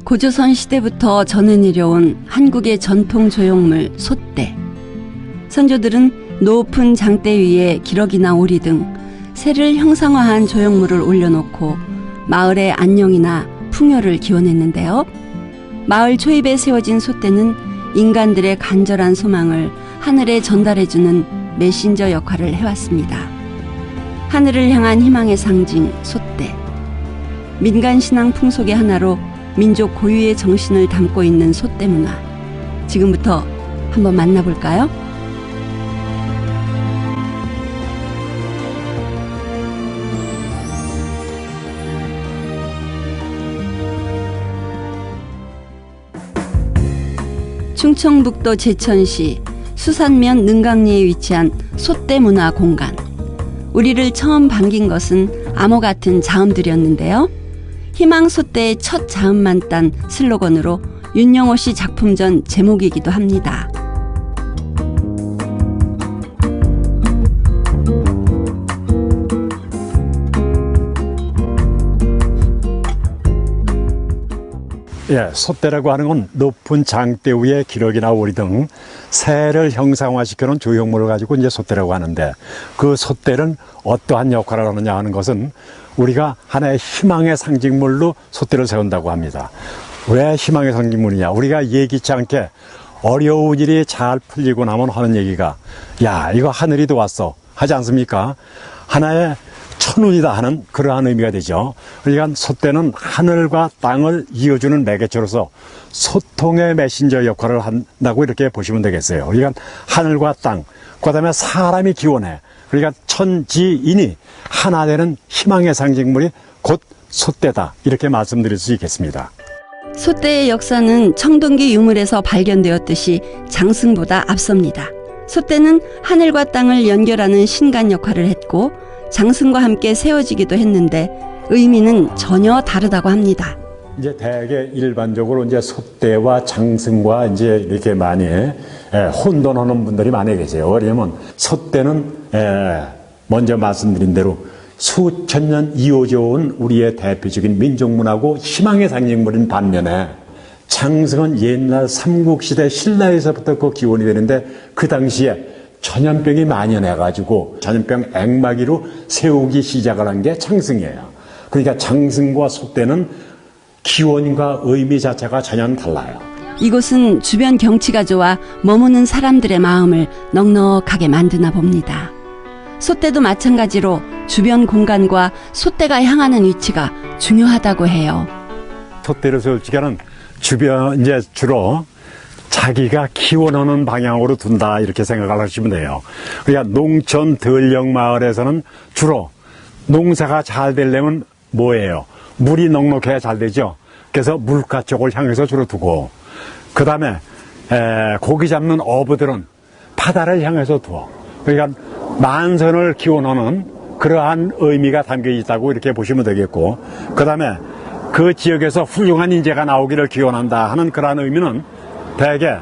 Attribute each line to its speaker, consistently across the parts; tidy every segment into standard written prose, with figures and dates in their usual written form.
Speaker 1: 고조선 시대부터 전해내려온 한국의 전통 조형물 솥대. 선조들은 높은 장대 위에 기러기나 오리 등 새를 형상화한 조형물을 올려놓고 마을의 안녕이나 풍요를 기원했는데요. 마을 초입에 세워진 솥대는 인간들의 간절한 소망을 하늘에 전달해주는 메신저 역할을 해왔습니다. 하늘을 향한 희망의 상징 솥대. 민간 신앙 풍속의 하나로 민족 고유의 정신을 담고 있는 솥대 문화. 지금부터 한번 만나볼까요? 충청북도 제천시 수산면 능강리에 위치한 솥대 문화 공간. 우리를 처음 반긴 것은 암호 같은 자음들이었는데요. 희망 솥대의 첫 자음만 딴 슬로건으로 윤영호 씨 작품 전 제목이기도 합니다.
Speaker 2: 예, 솥대라고 하는 건 높은 장대 위에 기러기나 오리 등 새를 형상화시켜놓은 조형물을 가지고 이제 솥대라고 하는데, 그 솥대는 어떠한 역할을 하느냐 하는 것은 우리가 하나의 희망의 상징물로 솥대를 세운다고 합니다. 왜 희망의 상징물이냐? 우리가 예기치 않게 어려운 일이 잘 풀리고 나면 하는 얘기가, 야, 이거 하늘이 도왔어 하지 않습니까? 하나의 천운이다 하는 그러한 의미가 되죠. 그러니까 솥대는 하늘과 땅을 이어주는 매개체로서 소통의 메신저 역할을 한다고 이렇게 보시면 되겠어요. 그러니까 하늘과 땅, 그 다음에 사람이 기원해. 그러니까 천지인이 하나 되는 희망의 상징물이 곧 솥대다, 이렇게 말씀드릴 수 있겠습니다.
Speaker 1: 솥대의 역사는 청동기 유물에서 발견되었듯이 장승보다 앞섭니다. 솥대는 하늘과 땅을 연결하는 신간 역할을 했고 장승과 함께 세워지기도 했는데 의미는 전혀 다르다고 합니다.
Speaker 2: 이제 대개 일반적으로 이제 솥대와 장승과 이제 이렇게 많이 혼돈하는 분들이 많이 계세요. 왜냐면 솥대는 먼저 말씀드린 대로 수천 년 이어져 온 우리의 대표적인 민족문화고 희망의 상징물인 반면에, 장승은 옛날 삼국시대 신라에서부터 그 기원이 되는데, 그 당시에 전염병이 만연해가지고 전염병 액막이로 세우기 시작을 한 게 장승이에요. 그러니까 장승과 솥대는 기원과 의미 자체가 전혀 달라요.
Speaker 1: 이곳은 주변 경치가 좋아 머무는 사람들의 마음을 넉넉하게 만드나 봅니다. 솥대도 마찬가지로 주변 공간과 솥대가 향하는 위치가 중요하다고 해요.
Speaker 2: 솥대를 세울 적에는 주변 이제 주로 자기가 기원하는 방향으로 둔다, 이렇게 생각을 하시면 돼요. 그러니까 농촌 들녘 마을에서는 주로 농사가 잘 되려면 뭐예요? 물이 넉넉해야 잘 되죠. 그래서 물가 쪽을 향해서 주로 두고, 그 다음에 고기 잡는 어부들은 바다를 향해서 두어. 그러니까 만선을 기원하는 그러한 의미가 담겨 있다고 이렇게 보시면 되겠고, 그 다음에 그 지역에서 훌륭한 인재가 나오기를 기원한다 하는 그러한 의미는 대개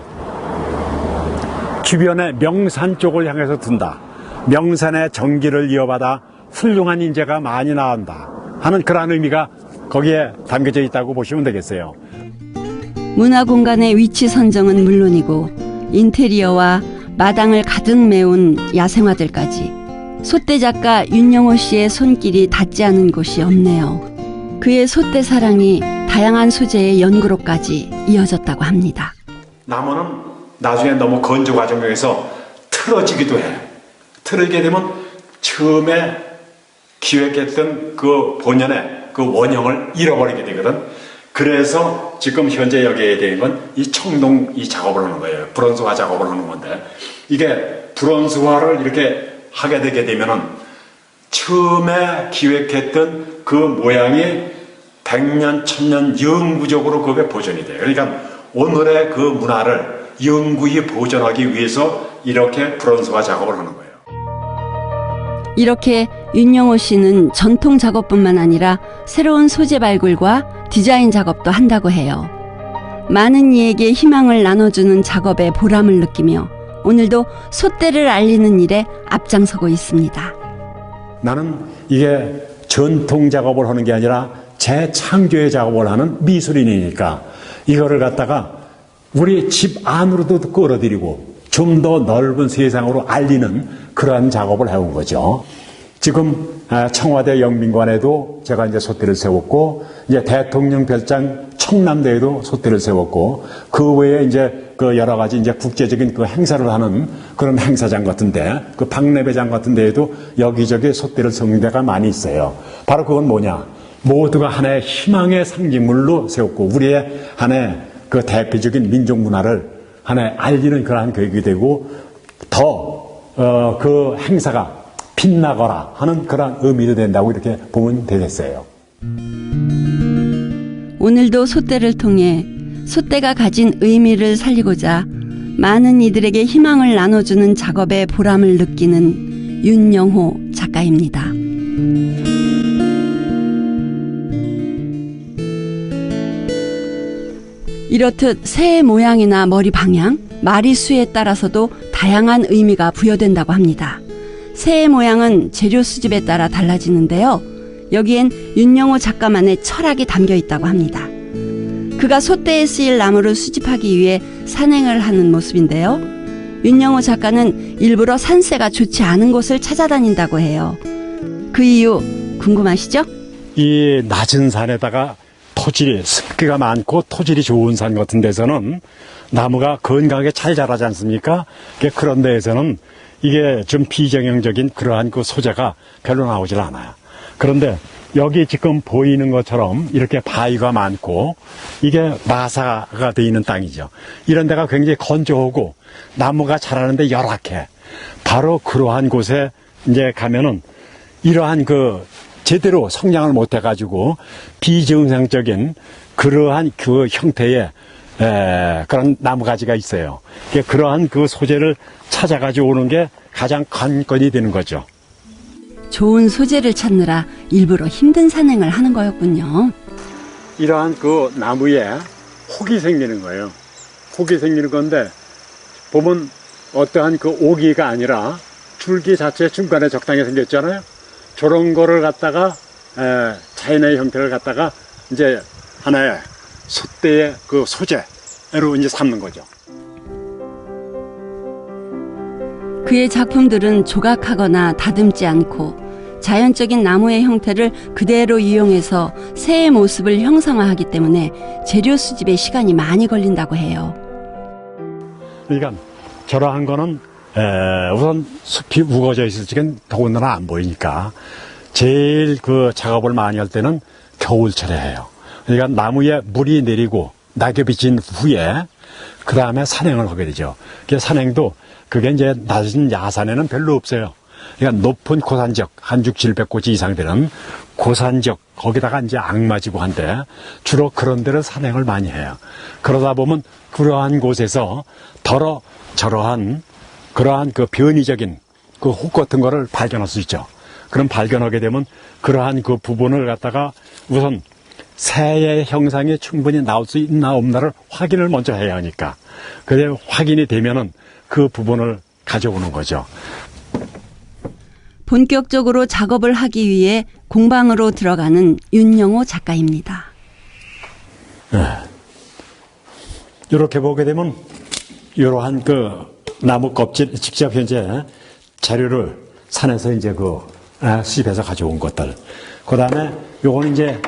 Speaker 2: 주변의 명산 쪽을 향해서 둔다. 명산의 정기를 이어받아 훌륭한 인재가 많이 나온다 하는 그러한 의미가 거기에 담겨져 있다고 보시면 되겠어요.
Speaker 1: 문화공간의 위치 선정은 물론이고 인테리어와 마당을 가득 메운 야생화들까지 솥대 작가 윤영호 씨의 손길이 닿지 않은 곳이 없네요. 그의 솥대 사랑이 다양한 소재의 연구로까지 이어졌다고 합니다.
Speaker 2: 나무는 나중에 너무 건조 과정에서 틀어지기도 해. 틀어지게 되면 처음에 기획했던 그 본연의 그 원형을 잃어버리게 되거든. 그래서 지금 현재 여기에 대한 건 이 청동 이 작업을 하는 거예요. 브론즈화 작업을 하는 건데, 이게 브론즈화를 이렇게 하게 되게 되면은 처음에 기획했던 그 모양이 100년, 1000년 영구적으로 그게 보존이 돼요. 그러니까 오늘의 그 문화를 영구히 보존하기 위해서 이렇게 브론즈화 작업을 하는 거예요.
Speaker 1: 이렇게 윤영호 씨는 전통 작업뿐만 아니라 새로운 소재 발굴과 디자인 작업도 한다고 해요. 많은 이에게 희망을 나눠주는 작업에 보람을 느끼며 오늘도 솥대를 알리는 일에 앞장서고 있습니다.
Speaker 2: 나는 이게 전통 작업을 하는 게 아니라 재창조의 작업을 하는 미술인이니까 이거를 갖다가 우리 집 안으로도 끌어들이고 좀 더 넓은 세상으로 알리는 그러한 작업을 해온 거죠. 지금 청와대 영빈관에도 제가 이제 솥대를 세웠고, 이제 대통령 별장 청남대에도 솥대를 세웠고, 그 외에 이제 그 여러 가지 이제 국제적인 그 행사를 하는 그런 행사장 같은데, 그 박람회장 같은 데에도 여기저기 솥대를 세운 데가 많이 있어요. 바로 그건 뭐냐? 모두가 하나의 희망의 상징물로 세웠고, 우리의 하나의 그 대표적인 민족 문화를 하나의 알리는 그러한 계획이 되고, 그 행사가 빛나거라 하는 그런 의미도 된다고 이렇게 보면 되겠어요.
Speaker 1: 오늘도 솥대를 통해 솥대가 가진 의미를 살리고자 많은 이들에게 희망을 나눠주는 작업의 보람을 느끼는 윤영호 작가입니다. 이렇듯 새의 모양이나 머리 방향, 마리수에 따라서도 다양한 의미가 부여된다고 합니다. 새의 모양은 재료 수집에 따라 달라지는데요. 여기엔 윤영호 작가만의 철학이 담겨 있다고 합니다. 그가 솥대에 쓰일 나무를 수집하기 위해 산행을 하는 모습인데요. 윤영호 작가는 일부러 산세가 좋지 않은 곳을 찾아다닌다고 해요. 그 이유 궁금하시죠?
Speaker 2: 이 낮은 산에다가 토질이 습기가 많고 토질이 좋은 산 같은 데서는 나무가 건강하게 잘 자라지 않습니까? 그런 데에서는 이게 좀 비정형적인 그러한 그 소재가 별로 나오질 않아요. 그런데 여기 지금 보이는 것처럼 이렇게 바위가 많고 이게 마사가 되어 있는 땅이죠. 이런 데가 굉장히 건조하고 나무가 자라는데 열악해. 바로 그러한 곳에 이제 가면은 이러한 그 제대로 성장을 못 해가지고 비정상적인 그러한 그 형태의 그런 나무가지가 있어요. 그러한 그 소재를 찾아가지고 오는 게 가장 관건이 되는 거죠.
Speaker 1: 좋은 소재를 찾느라 일부러 힘든 산행을 하는 거였군요.
Speaker 2: 이러한 그 나무에 혹이 생기는 거예요. 혹이 생기는 건데 보면 어떠한 그 오기가 아니라 줄기 자체 중간에 적당히 생겼잖아요. 저런 거를 갖다가 자연의 형태를 갖다가 이제 하나의 솥대의 그 소재로 이제 삼는 거죠.
Speaker 1: 그의 작품들은 조각하거나 다듬지 않고 자연적인 나무의 형태를 그대로 이용해서 새의 모습을 형상화하기 때문에 재료 수집에 시간이 많이 걸린다고 해요.
Speaker 2: 그러니까 저러한 거는 우선 숲이 우거져 있을 적엔 더군다나 안 보이니까 제일 그 작업을 많이 할 때는 겨울철에 해요. 그러니까 나무에 물이 내리고 낙엽이 진 후에 그 다음에 산행을 하게 되죠. 그 산행도 그게 이제 낮은 야산에는 별로 없어요. 그러니까 높은 고산적 한 600-700고지 이상 되는 고산적 거기다가 이제 앙마지고 한데 주로 그런 데를 산행을 많이 해요. 그러다 보면 그러한 곳에서 저러한 그러한 그 변이적인 그 혹 같은 거를 발견할 수 있죠. 그럼 발견하게 되면 그러한 그 부분을 갖다가 우선 새의 형상이 충분히 나올 수 있나 없나를 확인을 먼저 해야 하니까. 그래 확인이 되면은 그 부분을 가져오는 거죠.
Speaker 1: 본격적으로 작업을 하기 위해 공방으로 들어가는 윤영호 작가입니다.
Speaker 2: 이렇게 보게 되면 이러한 그 나무 껍질 직접 현재 재료를 산에서 이제 수집해서 가져온 것들. 그 다음에 요거는 이제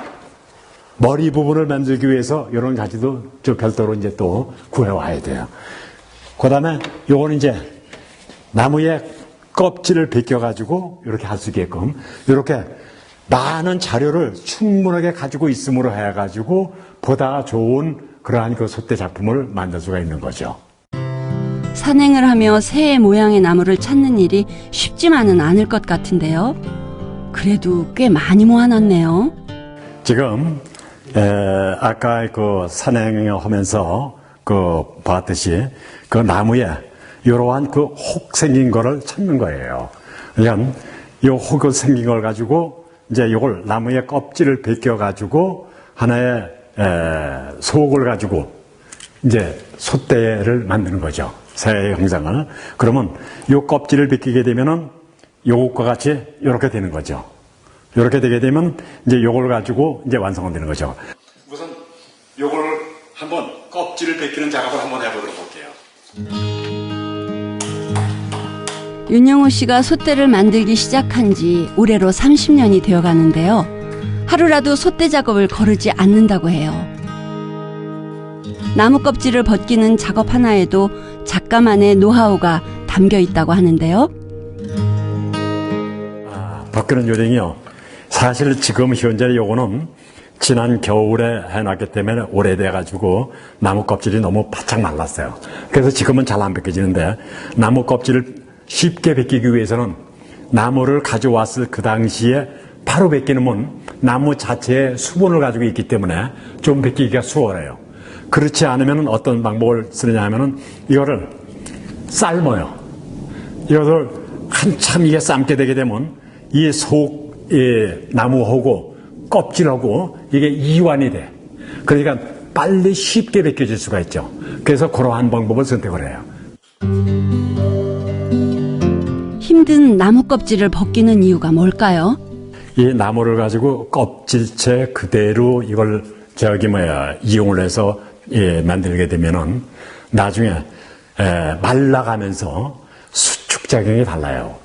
Speaker 2: 머리 부분을 만들기 위해서 이런 가지도 저 별도로 이제 또 구해와야 돼요. 그 다음에 요거는 이제 나무에 껍질을 벗겨가지고 이렇게 할 수 있게끔 이렇게 많은 자료를 충분하게 가지고 있음으로 해가지고 보다 좋은 그러한 그 솥대 작품을 만들 수가 있는 거죠.
Speaker 1: 산행을 하며 새의 모양의 나무를 찾는 일이 쉽지만은 않을 것 같은데요. 그래도 꽤 많이 모아놨네요.
Speaker 2: 지금 아까 그 산행을 하면서 봤듯이 그 나무에 이러한 그 혹 생긴 거를 찾는 거예요. 그러니까 이 혹을 생긴 걸 가지고 이제 이걸 나무의 껍질을 벗겨 가지고 하나의 속을 가지고 이제 솥대를 만드는 거죠. 새의 형상을. 그러면 이 껍질을 벗기게 되면은 요것과 같이 이렇게 되는 거죠. 이렇게 되게 되면 이제 요걸 가지고 이제 완성은 되는 거죠. 우선 요걸 한번 껍질을 벗기는 작업을 한번 해보도록 볼게요.
Speaker 1: 윤영호 씨가 솥대를 만들기 시작한 지 올해로 30년이 되어 가는데요. 하루라도 솥대 작업을 거르지 않는다고 해요. 나무 껍질을 벗기는 작업 하나에도 작가만의 노하우가 담겨 있다고 하는데요.
Speaker 2: 벗기는 요령이요. 사실 지금 현재 요거는 지난 겨울에 해놨기 때문에 오래돼가지고 나무 껍질이 너무 바짝 말랐어요. 그래서 지금은 잘 안 벗겨지는데, 나무 껍질을 쉽게 벗기기 위해서는 나무를 가져왔을 그 당시에 바로 벗기는 나무 자체에 수분을 가지고 있기 때문에 좀 벗기기가 수월해요. 그렇지 않으면 어떤 방법을 쓰느냐 하면은 이거를 삶아요. 이것을 한참 이게 삶게 되게 되면 이 나무하고 껍질하고 이게 이완이 돼. 그러니까 빨리 쉽게 벗겨질 수가 있죠. 그래서 그러한 방법을 선택을 해요.
Speaker 1: 힘든 나무 껍질을 벗기는 이유가 뭘까요?
Speaker 2: 이 나무를 가지고 껍질째 그대로 이걸 이용을 해서 만들게 되면은 나중에 말라가면서 수축작용이 달라요.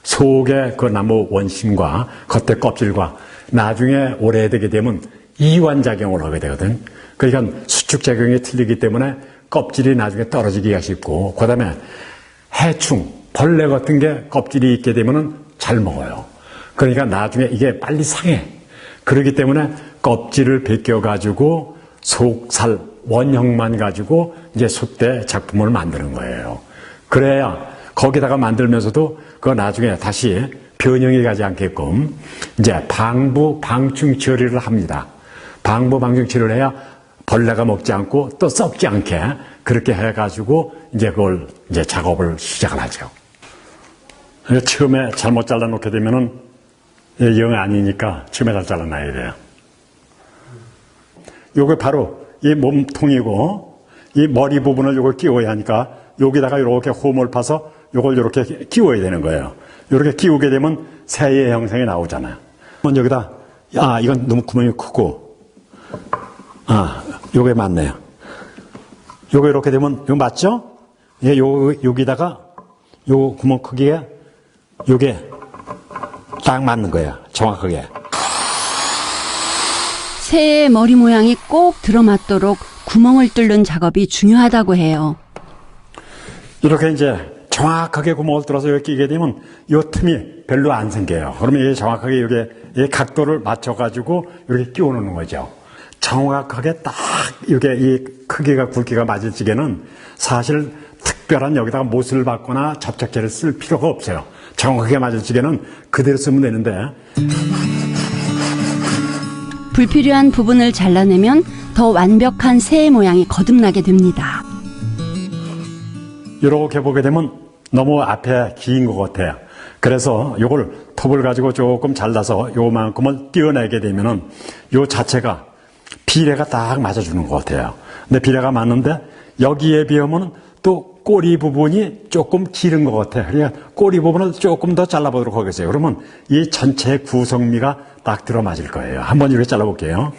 Speaker 2: 속에 그 나무 원심과 겉에 껍질과 나중에 오래되게 되면 이완작용을 하게 되거든. 그러니까 수축작용이 틀리기 때문에 껍질이 나중에 떨어지기가 쉽고, 그 다음에 해충, 벌레 같은 게 껍질이 있게 되면은 잘 먹어요. 그러니까 나중에 이게 빨리 상해. 그렇기 때문에 껍질을 벗겨가지고 속살, 원형만 가지고 이제 솥대 작품을 만드는 거예요. 그래야 거기다가 만들면서도 그 나중에 다시 변형이 가지 않게끔 이제 방충 처리를 합니다. 방충 처리를 해야 벌레가 먹지 않고 또 썩지 않게 그렇게 해가지고 이제 그걸 이제 작업을 시작을 하죠. 처음에 잘못 잘라놓게 되면은 영 아니니까 처음에 잘 잘라놔야 돼요. 요게 바로 이 몸통이고 이 머리 부분을 요걸 끼워야 하니까 여기다가 이렇게 홈을 파서 요걸 이렇게 끼워야 되는 거예요. 이렇게 끼우게 되면 새의 형상이 나오잖아요. 여기다 이건 너무 구멍이 크고 요게 맞네요. 요거 이렇게 되면 이거 맞죠? 예, 여기다가 요 구멍 크기에 요게 딱 맞는 거예요. 정확하게.
Speaker 1: 새의 머리 모양이 꼭 들어맞도록 구멍을 뚫는 작업이 중요하다고 해요.
Speaker 2: 이렇게 이제 정확하게 구멍을 뚫어서 여기 끼게 되면 이 틈이 별로 안 생겨요. 그러면 이게 정확하게 이게 각도를 맞춰가지고 이렇게 끼워 놓는 거죠. 정확하게 딱 이렇게 이 크기가 굵기가 맞을 적에는 사실 특별한 여기다가 못을 받거나 접착제를 쓸 필요가 없어요. 정확하게 맞을 적에는 그대로 쓰면 되는데,
Speaker 1: 불필요한 부분을 잘라내면 더 완벽한 새의 모양이 거듭나게 됩니다.
Speaker 2: 이렇게 보게 되면 너무 앞에 긴 것 같아요. 그래서 요걸 톱을 가지고 조금 잘라서 요만큼을 띄어내게 되면은 요 자체가 비례가 딱 맞아주는 것 같아요. 근데 비례가 맞는데 여기에 비하면 또 꼬리 부분이 조금 길은 것 같아요. 그러니까 꼬리 부분을 조금 더 잘라보도록 하겠어요. 그러면 이 전체 구성미가 딱 들어맞을 거예요. 한번 이렇게 잘라볼게요.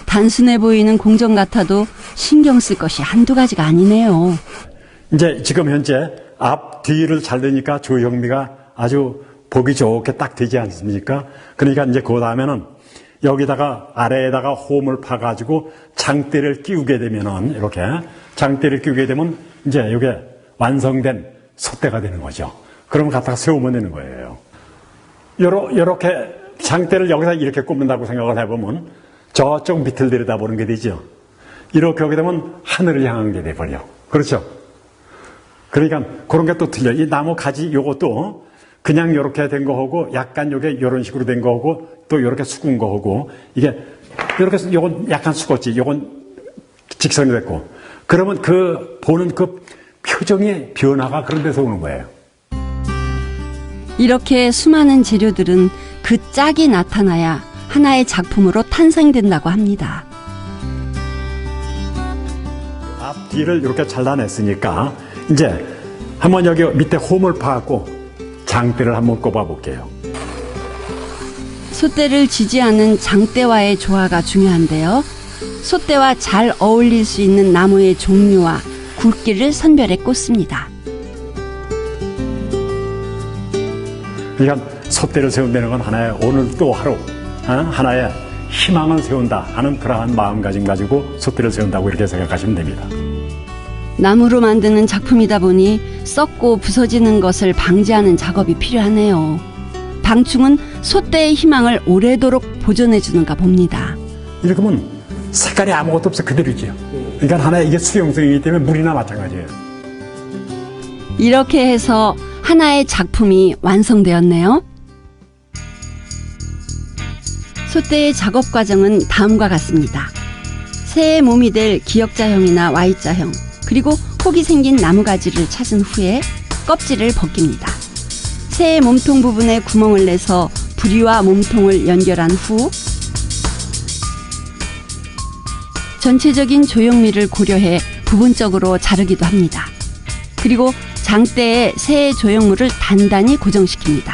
Speaker 1: 단순해 보이는 공정 같아도 신경 쓸 것이 한두 가지가 아니네요.
Speaker 2: 이제 지금 현재 앞 뒤를 자르니까 조형미가 아주 보기 좋게 딱 되지 않습니까? 그러니까 이제 그 다음에는 여기다가 아래에다가 홈을 파가지고 장대를 끼우게 되면은 이렇게 장대를 끼우게 되면 이제 이게 완성된 솥대가 되는 거죠. 그러면 갖다가 세우면 되는 거예요. 요렇게 장대를 여기서 이렇게 꼽는다고 생각을 해보면 저쪽 밑을 내려다보는 게 되죠. 이렇게 하게 되면 하늘을 향한 게 돼버려. 그렇죠? 그러니까 그런 게 또 틀려. 이 나무 가지 요것도 그냥 요렇게 된 거하고 약간 요게 요런 식으로 된 거하고 또 요렇게 숙은 거하고 이게 요렇게 요건 약간 숙었지. 요건 직선이 됐고. 그러면 그 보는 그 표정의 변화가 그런 데서 오는 거예요. 이렇게
Speaker 1: 수많은 재료들은 그 짝이 나타나야 하나의 작품으로 탄생된다고 합니다.
Speaker 2: 앞뒤를 이렇게 잘라냈으니까 이제 한번 여기 밑에 홈을 파갖고 장대를 한번 꼽아 볼게요.
Speaker 1: 솥대를 지지하는 장대와의 조화가 중요한데요. 솥대와 잘 어울릴 수 있는 나무의 종류와 굵기를 선별해 꽂습니다.
Speaker 2: 그러니까 솥대를 세운다는 건 하나의 오늘 또 하루 하나의 희망을 세운다 하는 그러한 마음가짐 가지고 솥대를 세운다고 이렇게 생각하시면 됩니다.
Speaker 1: 나무로 만드는 작품이다 보니 썩고 부서지는 것을 방지하는 작업이 필요하네요. 방충은 솥대의 희망을 오래도록 보존해주는가 봅니다.
Speaker 2: 이렇게 보면 색깔이 아무것도 없어 그대로지요. 그러니까 하나의 이게 수용성이기 때문에 물이나 마찬가지예요.
Speaker 1: 이렇게 해서 하나의 작품이 완성되었네요. 솥대의 작업 과정은 다음과 같습니다. 새의 몸이 될 기역자형이나 Y자형, 그리고 혹이 생긴 나무가지를 찾은 후에 껍질을 벗깁니다. 새의 몸통 부분에 구멍을 내서 부리와 몸통을 연결한 후 전체적인 조형미를 고려해 부분적으로 자르기도 합니다. 그리고 장대에 새의 조형물을 단단히 고정시킵니다.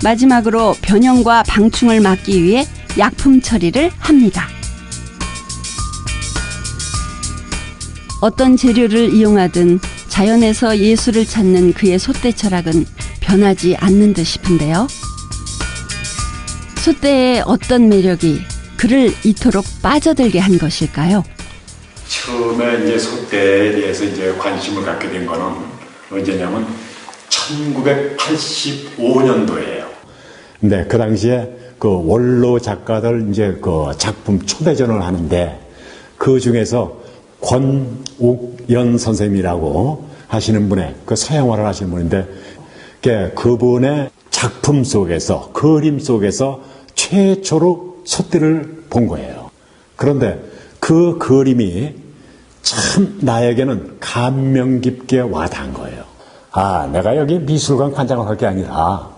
Speaker 1: 마지막으로 변형과 방충을 막기 위해 약품 처리를 합니다. 어떤 재료를 이용하든 자연에서 예술을 찾는 그의 솥대 철학은 변하지 않는 듯 싶은데요. 솥대의 어떤 매력이 그를 이토록 빠져들게 한 것일까요?
Speaker 2: 처음에 이제 솥대에 대해서 이제 관심을 갖게 된 거는 언제냐면 1985년도예요. 근데 그 당시에 그 원로 작가들 이제 그 작품 초대전을 하는데 그 중에서 권옥연 선생님이라고 하시는 분의 그 서양화를 하시는 분인데 그분의 작품 속에서 그림 속에서 최초로 솥대를 본 거예요. 그런데 그 그림이 참 나에게는 감명 깊게 와닿은 거예요. 아, 내가 여기 미술관 관장을 할 게 아니라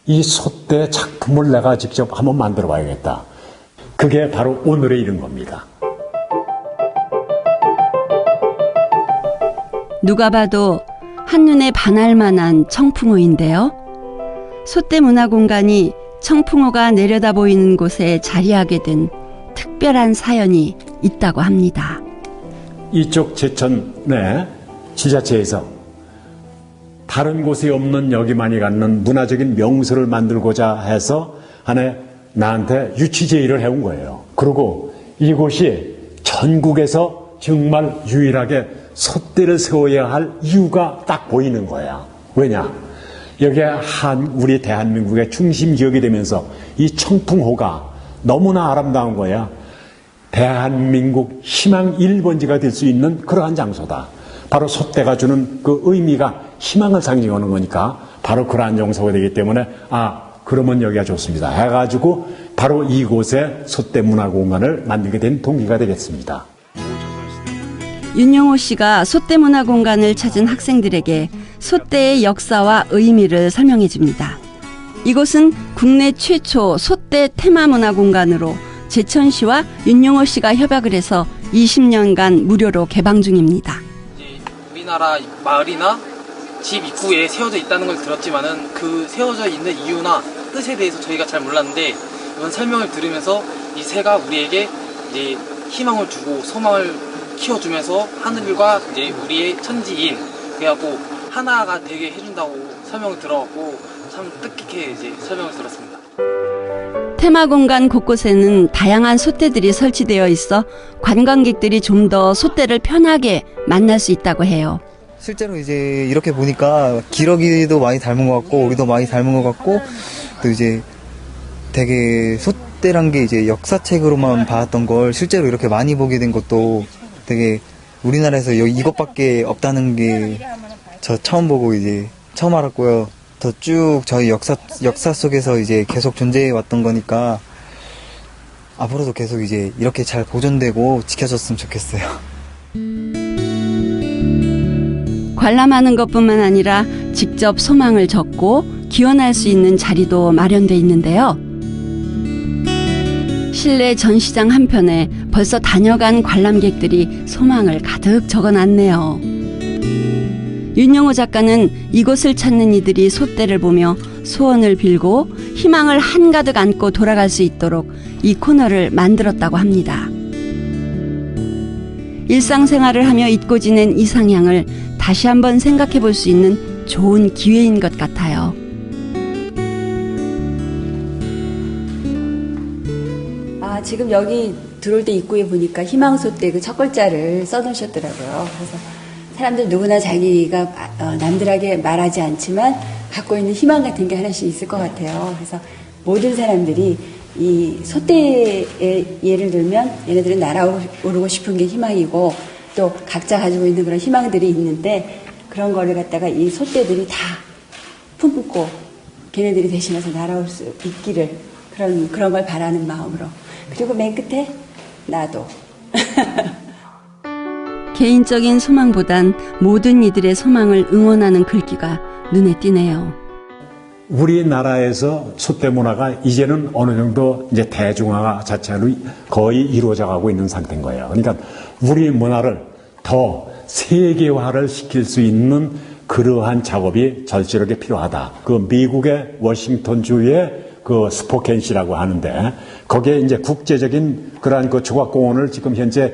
Speaker 2: 이 솥대 작품을 내가 직접 한번 만들어 봐야겠다. 그게 바로 오늘에 이른 겁니다.
Speaker 1: 누가 봐도 한눈에 반할 만한 청풍호인데요. 솥대 문화공간이 청풍호가 내려다 보이는 곳에 자리하게 된 특별한 사연이 있다고 합니다.
Speaker 2: 이쪽 제천의 지자체에서 다른 곳에 없는 여기만이 갖는 문화적인 명소를 만들고자 해서 나한테 유치 제의를 해온 거예요. 그리고 이곳이 전국에서 정말 유일하게 솥대를 세워야 할 이유가 딱 보이는 거야. 왜냐? 여기에 우리 대한민국의 중심 지역이 되면서 이 청풍호가 너무나 아름다운 거야. 대한민국 희망 1번지가 될 수 있는 그러한 장소다. 바로 솥대가 주는 그 의미가 희망을 상징하는 거니까 바로 그러한 장소가 되기 때문에 그러면 여기가 좋습니다 해가지고 바로 이곳에 솥대 문화공간을 만들게 된 동기가 되겠습니다.
Speaker 1: 윤영호 씨가 솥대 문화공간을 찾은 학생들에게 솥대의 역사와 의미를 설명해 줍니다. 이곳은 국내 최초 솥대 테마문화공간으로 제천시와 윤영호 씨가 협약을 해서 20년간 무료로 개방 중입니다.
Speaker 3: 우리나라 마을이나 집 입구에 세워져 있다는 걸 들었지만은 그 세워져 있는 이유나 뜻에 대해서 저희가 잘 몰랐는데 이번 설명을 들으면서 이 새가 우리에게 이제 희망을 주고 소망을 키워주면서 하늘과 이제 우리의 천지인 그래갖고 하나가 되게 해준다고 설명을 들어갖고 참 뜻깊게 이제 설명을 들었습니다.
Speaker 1: 테마공간 곳곳에는 다양한 솥대들이 설치되어 있어 관광객들이 좀 더 솥대를 편하게 만날 수 있다고 해요.
Speaker 4: 실제로 이제 이렇게 보니까 기러기도 많이 닮은 것 같고 우리도 많이 닮은 것 같고 또 이제 되게 솥대란 게 이제 역사책으로만 봤던 걸 실제로 이렇게 많이 보게 된 것도 되게 우리나라에서 이것밖에 없다는 게 저 처음 보고 이제 처음 알았고요. 더 쭉 저희 역사 속에서 이제 계속 존재해 왔던 거니까 앞으로도 계속 이제 이렇게 잘 보존되고 지켜졌으면 좋겠어요.
Speaker 1: 관람하는 것뿐만 아니라 직접 소망을 적고 기원할 수 있는 자리도 마련돼 있는데요. 실내 전시장 한편에 벌써 다녀간 관람객들이 소망을 가득 적어놨네요. 윤영호 작가는 이곳을 찾는 이들이 솥대를 보며 소원을 빌고 희망을 한가득 안고 돌아갈 수 있도록 이 코너를 만들었다고 합니다. 일상생활을 하며 잊고 지낸 이상향을 다시 한번 생각해 볼 수 있는 좋은 기회인 것 같아요.
Speaker 5: 지금 여기 들어올 때 입구에 보니까 희망솥대 그 첫 글자를 써놓으셨더라고요. 그래서 사람들 누구나 자기가 남들에게 말하지 않지만 갖고 있는 희망 같은 게 하나씩 있을 것 같아요. 그래서 모든 사람들이 이 솥대의 예를 들면 얘네들은 날아오르고 싶은 게 희망이고 또 각자 가지고 있는 그런 희망들이 있는데 그런 거를 갖다가 이 솥대들이 다 품고 걔네들이 대신해서 날아올 수 있기를 그런 걸 바라는 마음으로. 그리고 맨 끝에 나도.
Speaker 1: 개인적인 소망보단 모든 이들의 소망을 응원하는 글귀가 눈에 띄네요.
Speaker 2: 우리나라에서 솥대 문화가 이제는 어느 정도 이제 대중화가 자체로 거의 이루어져 가고 있는 상태인 거예요. 그러니까 우리 문화를 더 세계화를 시킬 수 있는 그러한 작업이 절실하게 필요하다. 그 미국의 워싱턴주의 그 스포켄시라고 하는데 거기에 이제 국제적인 그러한 그 조각공원을 지금 현재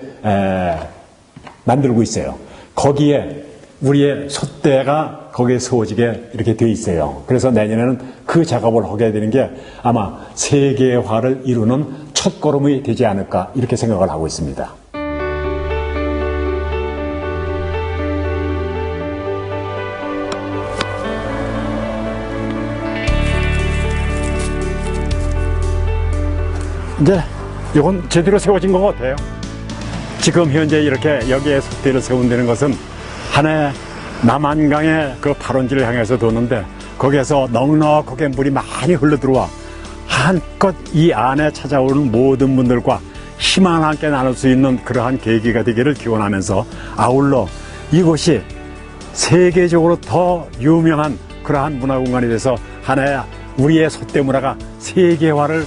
Speaker 2: 만들고 있어요. 거기에 우리의 솥대가 거기에 세워지게 이렇게 돼 있어요. 그래서 내년에는 그 작업을 하게 되는 게 아마 세계화를 이루는 첫걸음이 되지 않을까 이렇게 생각을 하고 있습니다. 이제 이건 제대로 세워진 것 같아요. 지금 현재 이렇게 여기에 솥대를 세운다는 것은 한해 남한강의 그 발원지를 향해서 도는데 거기에서 넉넉하게 물이 많이 흘러들어와 한껏 이 안에 찾아오는 모든 분들과 희망을 함께 나눌 수 있는 그러한 계기가 되기를 기원하면서 아울러 이곳이 세계적으로 더 유명한 그러한 문화공간이 돼서 한해 우리의 솥대 문화가 세계화를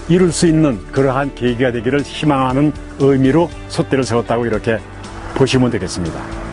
Speaker 2: 이룰 수 있는 그러한 계기가 되기를 희망하는 의미로 솥대를 세웠다고 이렇게 보시면 되겠습니다.